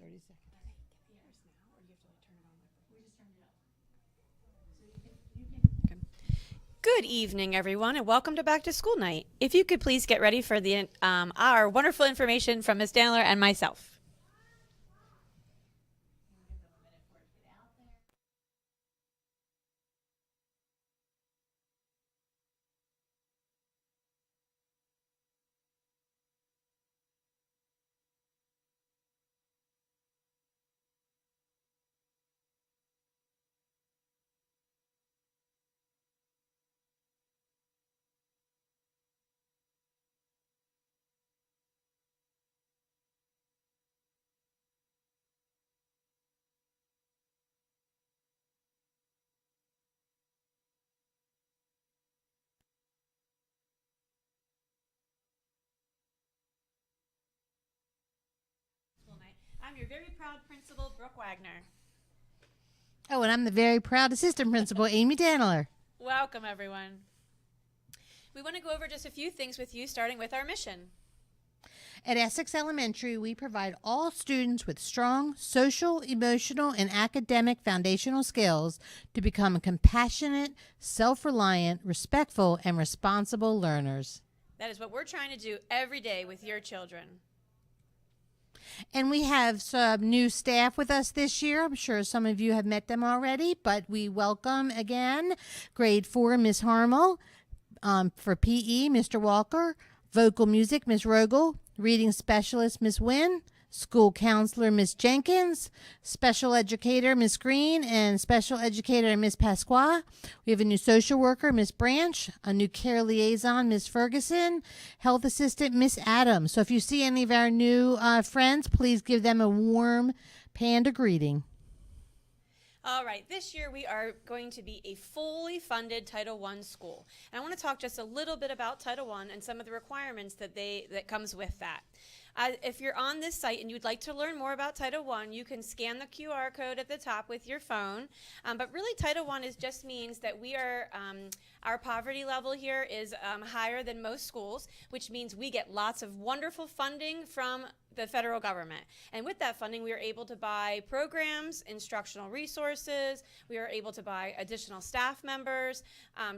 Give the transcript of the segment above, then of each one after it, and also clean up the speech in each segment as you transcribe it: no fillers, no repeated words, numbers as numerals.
30 seconds. Good evening, everyone, and welcome to Back to School Night. If you could please get ready for the our wonderful information from Ms. Dandler and myself. I'm your very proud principal, Brooke Wagner. Oh, and I'm the very proud assistant principal, Amy Danler. Welcome, everyone. We want to go over just a few things with you, starting with our mission. At Essex Elementary, we provide all students with strong social, emotional, and academic foundational skills to become compassionate, self-reliant, respectful, and responsible learners. That is what we're trying to do every day with your children. And we have some new staff with us this year. I'm sure some of you have met them already, but we welcome again grade 4, Miss Harmel, for PE, Mr. Walker, vocal music, Miss Rogel, reading specialist, Miss Wynn, school counselor, Miss Jenkins, special educator, Miss Green, and special educator, Miss Pasqua. We have a new social worker, Miss Branch, a new care liaison, Miss Ferguson, health assistant, Miss Adams. So if you see any of our new friends, please give them a warm panda greeting. All right, this year we are going to be a fully funded Title I school. And I want to talk just a little bit about Title I and some of the requirements that comes with that. If you're on this site and you'd like to learn more about Title I, you can scan the QR code at the top with your phone. But really, Title I just means that we are, our poverty level here is higher than most schools, which means we get lots of wonderful funding from the federal government. And with that funding, we are able to buy programs, instructional resources. We are able to buy additional staff members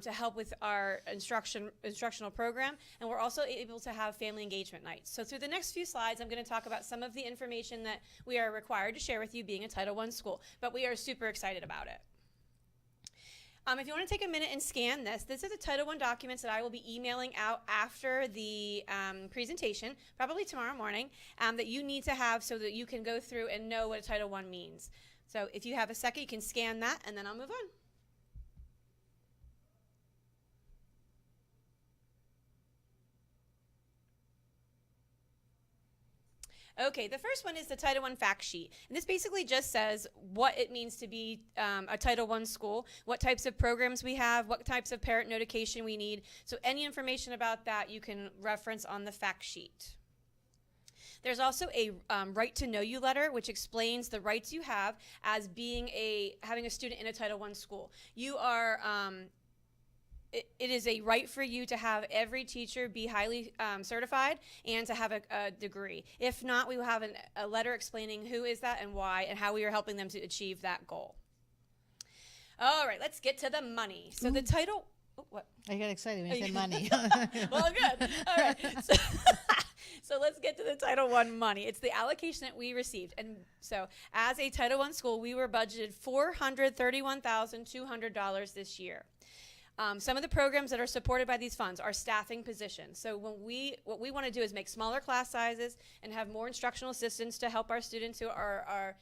to help with our instructional program. And we're also able to have family engagement nights. So through the next few slides, I'm going to talk about some of the information that we are required to share with you being a Title I school. But we are super excited about it. If you want to take a minute and scan this, this is the Title I documents that I will be emailing out after the presentation, probably tomorrow morning, that you need to have so that you can go through and know what a Title I means. So if you have a second, you can scan that, and then I'll move on. Okay, the first one is the Title I fact sheet. And this basically just says what it means to be a Title I school, what types of programs we have, what types of parent notification we need. So any information about that you can reference on the fact sheet. There's also a right to know you letter, which explains the rights you have as having a student in a Title I school. You are it is a right for you to have every teacher be highly certified and to have a degree. If not, we will have a letter explaining who is that and why and how we are helping them to achieve that goal. All right, let's get to the money. So the title, what? I got excited when you said money. Well, good. All right. So let's get to the Title I money. It's the allocation that we received. And so as a Title I school, we were budgeted $431,200 this year. Some of the programs that are supported by these funds are staffing positions. So what we want to do is make smaller class sizes and have more instructional assistants to help our students who are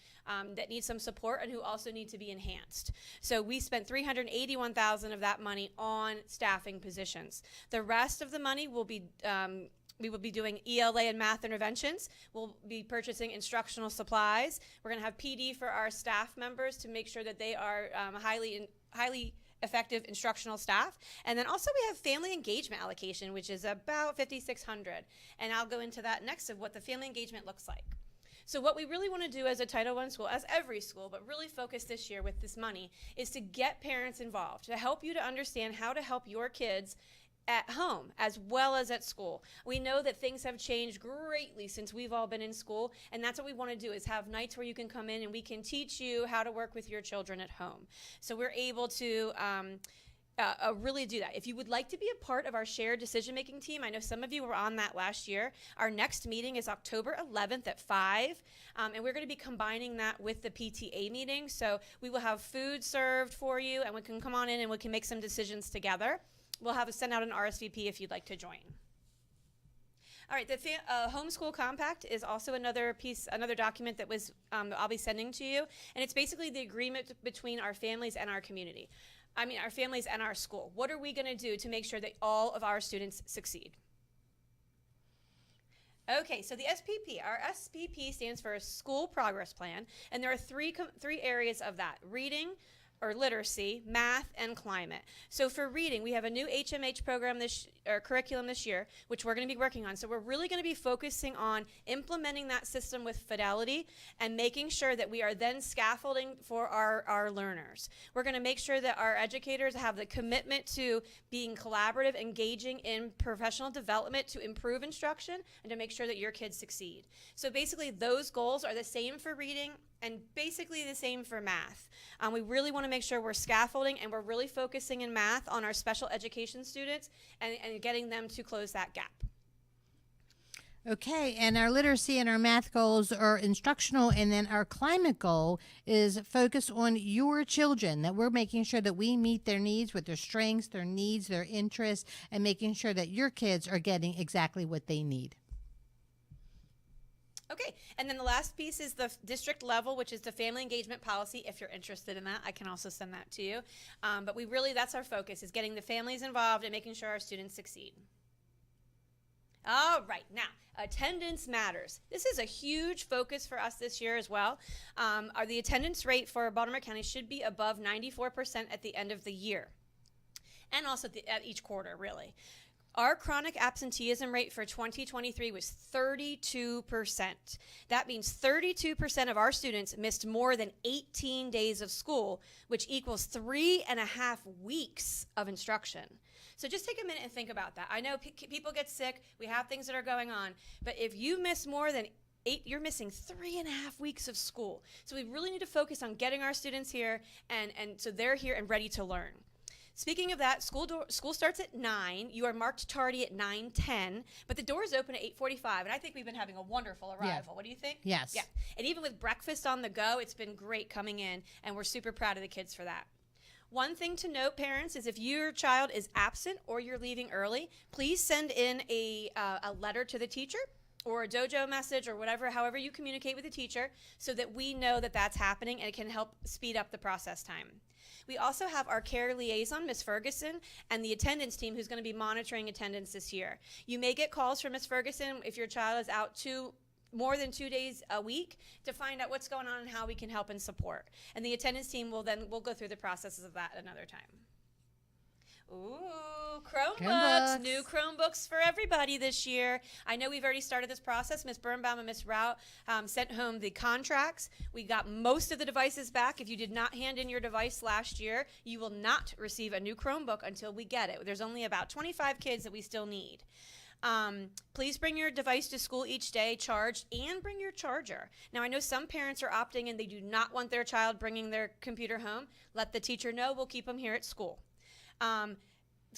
that need some support and who also need to be enhanced. So we spent $381,000 of that money on staffing positions. The rest of the money will be we will be doing ELA and math interventions. We'll be purchasing instructional supplies. We're going to have PD for our staff members to make sure that they are highly effective instructional staff. And then also we have family engagement allocation, which is about $5,600. And I'll go into that next of what the family engagement looks like. So what we really want to do as a Title I school, as every school, but really focus this year with this money, is to get parents involved, to help you to understand how to help your kids at home as well as at school. We know that things have changed greatly since we've all been in school, and that's what we want to do, is have nights where you can come in and we can teach you how to work with your children at home. So we're able to really do that. If you would like to be a part of our shared decision-making team, I know some of you were on that last year. Our next meeting is October 11th at 5, and we're going to be combining that with the PTA meeting. So we will have food served for you, and we can come on in and we can make some decisions together. We'll send out an RSVP if you'd like to join. All right, the Homeschool Compact is also another document that I'll be sending to you, and it's basically the agreement between our families and our community. Our families and our school. What are we going to do to make sure that all of our students succeed? Okay, so the SPP. Our SPP stands for School Progress Plan, and there are three areas of that: reading, or literacy, math, and climate. So for reading, we have a new HMH program curriculum this year, which we're going to be working on. So we're really going to be focusing on implementing that system with fidelity and making sure that we are then scaffolding for our learners. We're going to make sure that our educators have the commitment to being collaborative, engaging in professional development to improve instruction and to make sure that your kids succeed. So basically, those goals are the same for reading and basically the same for math. We really want to make sure we're scaffolding and we're really focusing in math on our special education students and getting them to close that gap. Okay, and our literacy and our math goals are instructional, and then our climate goal is focused on your children, that we're making sure that we meet their needs with their strengths, their needs, their interests, and making sure that your kids are getting exactly what they need. Okay, and then the last piece is the district level, which is the family engagement policy. If you're interested in that, I can also send that to you. But that's our focus, is getting the families involved and making sure our students succeed. All right, now, attendance matters. This is a huge focus for us this year as well. The attendance rate for Baltimore County should be above 94% at the end of the year, and also at each quarter, really. Our chronic absenteeism rate for 2023 was 32%. That means 32% of our students missed more than 18 days of school, which equals 3.5 weeks of instruction. So just take a minute and think about that. I know people get sick, we have things that are going on, but if you miss more than 8, you're missing 3.5 weeks of school. So we really need to focus on getting our students here, and so they're here and ready to learn. Speaking of that, school starts at 9. You are marked tardy at 9:10, but the doors open at 8:45, and I think we've been having a wonderful arrival. Yeah. What do you think? Yes. Yeah. And even with breakfast on the go, it's been great coming in, and we're super proud of the kids for that. One thing to note, parents, is if your child is absent or you're leaving early, please send in a letter to the teacher or a dojo message or however you communicate with the teacher, so that we know that that's happening and it can help speed up the process time. We also have our care liaison, Ms. Ferguson, and the attendance team who's going to be monitoring attendance this year. You may get calls from Ms. Ferguson if your child is out more than 2 days a week to find out what's going on and how we can help and support. And the attendance team we'll go through the processes of that another time. Ooh, Chromebooks. New Chromebooks for everybody this year. I know we've already started this process. Ms. Birnbaum and Ms. Rout sent home the contracts. We got most of the devices back. If you did not hand in your device last year, you will not receive a new Chromebook until we get it. There's only about 25 kids that we still need. Please bring your device to school each day charged, and bring your charger. Now, I know some parents are opting in. They do not want their child bringing their computer home. Let the teacher know. We'll keep them here at school.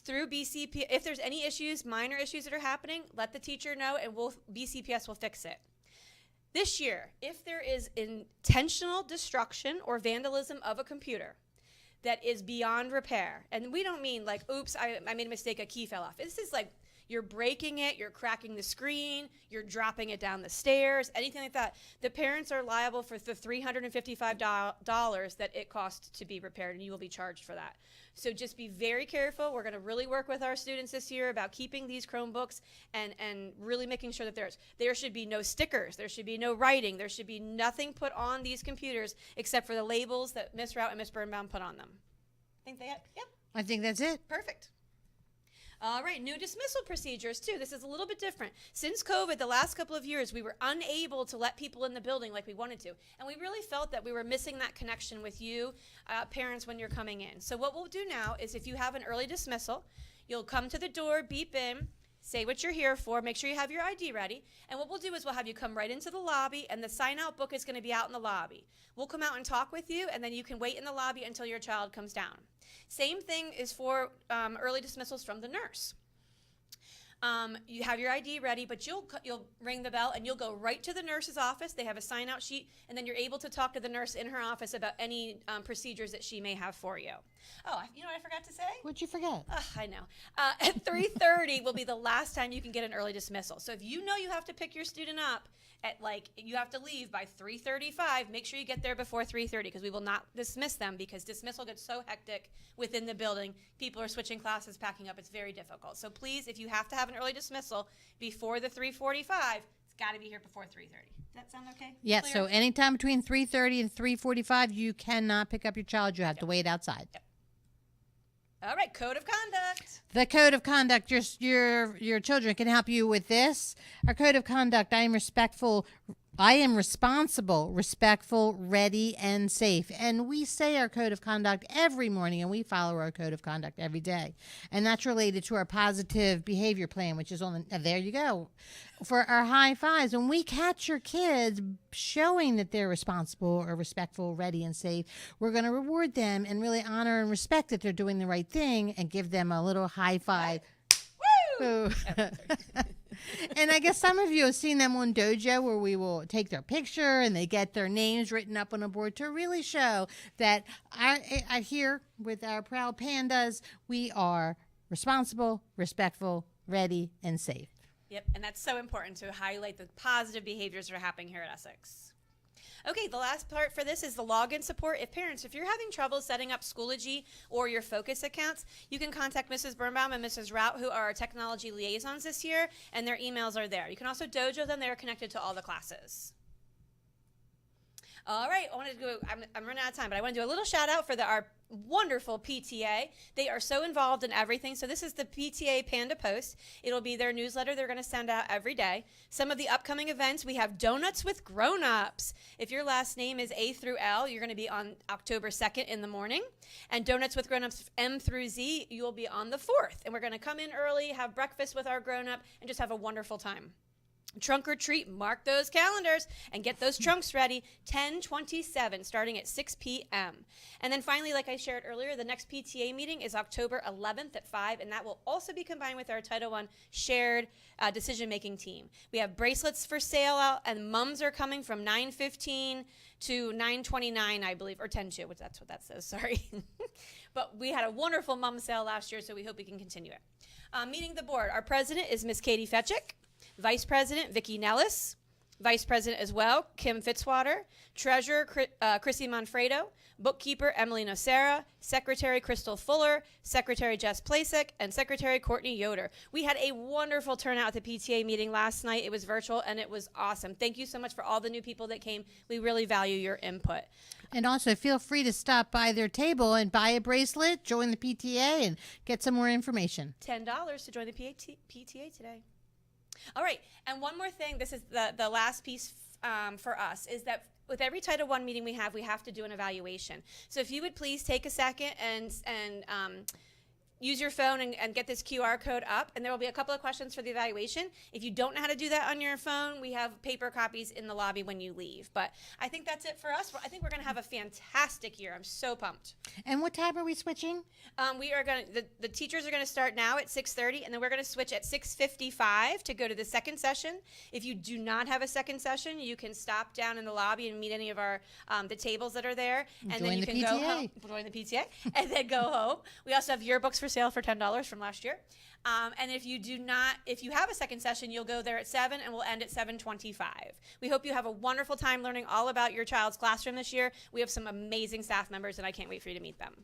Through BCP, if there's any issues, minor issues that are happening, let the teacher know, and BCPS will fix it. This year, if there is intentional destruction or vandalism of a computer that is beyond repair, and we don't mean like, oops, I made a mistake, a key fell off. This is like you're breaking it, you're cracking the screen, you're dropping it down the stairs, anything like that. The parents are liable for the $355 that it costs to be repaired, and you will be charged for that. So just be very careful. We're going to really work with our students this year about keeping these Chromebooks and really making sure that there should be no stickers, there should be no writing, there should be nothing put on these computers except for the labels that Ms. Rout and Ms. Birnbaum put on them. Yep. I think that's it. Perfect. All right, new dismissal procedures too. This is a little bit different. Since COVID, the last couple of years, we were unable to let people in the building like we wanted to. And we really felt that we were missing that connection with you, parents, when you're coming in. So what we'll do now is, if you have an early dismissal, You'll come to the door, beep in, say what you're here for, make sure you have your ID ready, and what we'll do is we'll have you come right into the lobby, and the sign-out book is going to be out in the lobby. We'll come out and talk with you, and then you can wait in the lobby until your child comes down. Same thing is for early dismissals from the nurse. You have your ID ready, but you'll ring the bell and you'll go right to the nurse's office. They have a sign-out sheet, and then you're able to talk to the nurse in her office about any procedures that she may have for you. Oh, you know what I forgot to say? What'd you forget? I know. At 3:30 will be the last time you can get an early dismissal. So if you know you have to pick your student up at you have to leave by 3:35, make sure you get there before 3:30 because we will not dismiss them because dismissal gets so hectic within the building. People are switching classes, packing up. It's very difficult. So please, if you have to have an early dismissal before the 3:45, it's got to be here before 3:30. Does that sound okay? Yeah, Clear? so anytime between 3:30 and 3:45, you cannot pick up your child. You have to wait outside. Yep. All right, code of conduct. The code of conduct, your children can help you with this. Our code of conduct, I am respectful, I am responsible, respectful, ready, and safe. And we say our code of conduct every morning, and we follow our code of conduct every day. And that's related to our positive behavior plan, which is on the, there you go. For our high fives, when we catch your kids showing that they're responsible or respectful, ready, and safe, we're going to reward them and really honor and respect that they're doing the right thing and give them a little high five. Woo! And I guess some of you have seen them on Dojo where we will take their picture and they get their names written up on a board to really show that I here with our proud pandas, we are responsible, respectful, ready, and safe. Yep, and that's so important to highlight the positive behaviors that are happening here at Essex. Okay, the last part for this is the login support. If you're having trouble setting up Schoology or your Focus accounts, you can contact Mrs. Birnbaum and Mrs. Rout, who are our technology liaisons this year, and their emails are there. You can also Dojo them. They're connected to all the classes. All right, I'm running out of time, but I want to do a little shout out for our wonderful PTA. They are so involved in everything. So this is the PTA Panda Post. It'll be their newsletter they're going to send out every day. Some of the upcoming events, we have Donuts with Grown-Ups. If your last name is A through L, you're going to be on October 2nd in the morning. And Donuts with Grown-Ups M through Z, you will be on the 4th. And we're going to come in early, have breakfast with our grown-up, and just have a wonderful time. Trunk or treat, mark those calendars and get those trunks ready. 10/27, starting at 6 p.m. And then finally, like I shared earlier, the next PTA meeting is October 11th at 5, and that will also be combined with our Title I shared decision-making team. We have bracelets for sale out, and mums are coming from 9:15 to 9:29, I believe, or 10 which that's what that says, sorry. But we had a wonderful mum sale last year, so we hope we can continue it. Meeting the board, our president is Miss Katie Fetchick. Vice President, Vicki Nellis. Vice President as well, Kim Fitzwater. Treasurer, Chrissy Manfredo. Bookkeeper, Emily Nocera. Secretary, Crystal Fuller. Secretary, Jess Plasek. And Secretary, Courtney Yoder. We had a wonderful turnout at the PTA meeting last night. It was virtual, and it was awesome. Thank you so much for all the new people that came. We really value your input. And also feel free to stop by their table and buy a bracelet, join the PTA, and get some more information. $10 to join the PTA today. All right, and one more thing, this is the last piece for us, is that with every Title I meeting we have to do an evaluation. So if you would please take a second and use your phone and get this QR code up, and there will be a couple of questions for the evaluation. If you don't know how to do that on your phone, we have paper copies in the lobby when you leave. But I think that's it for us. I think we're going to have a fantastic year. I'm so pumped. And what time are we switching? We are going to, the teachers are going to start now at 6:30, and then we're going to switch at 6:55 to go to the second session. If you do not have a second session, you can stop down in the lobby and meet any of our the tables that are there, and then you can go home, join the PTA, and then go home. We also have yearbooks for sale for $10 from last year. And if you have a second session, you'll go there at 7 and we'll end at 7:25. We hope you have a wonderful time learning all about your child's classroom this year. We have some amazing staff members, and I can't wait for you to meet them.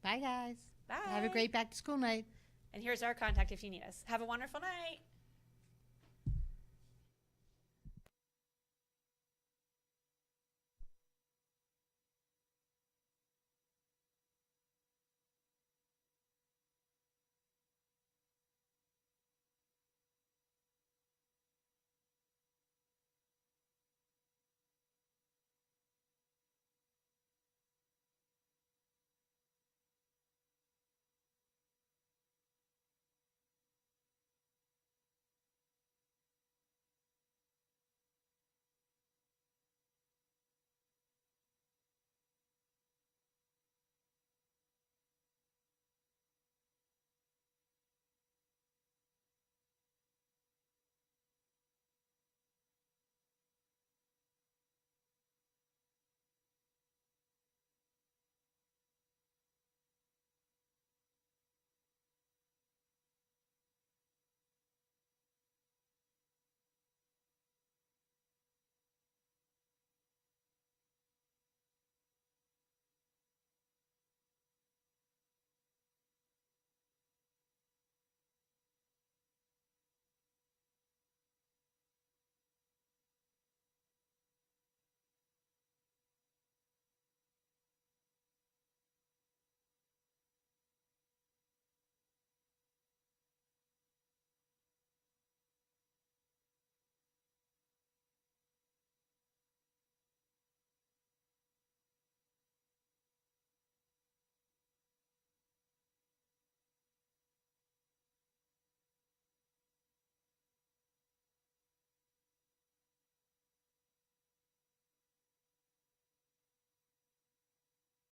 Bye, guys. Bye. Have a great back to school night. And here's our contact if you need us. Have a wonderful night.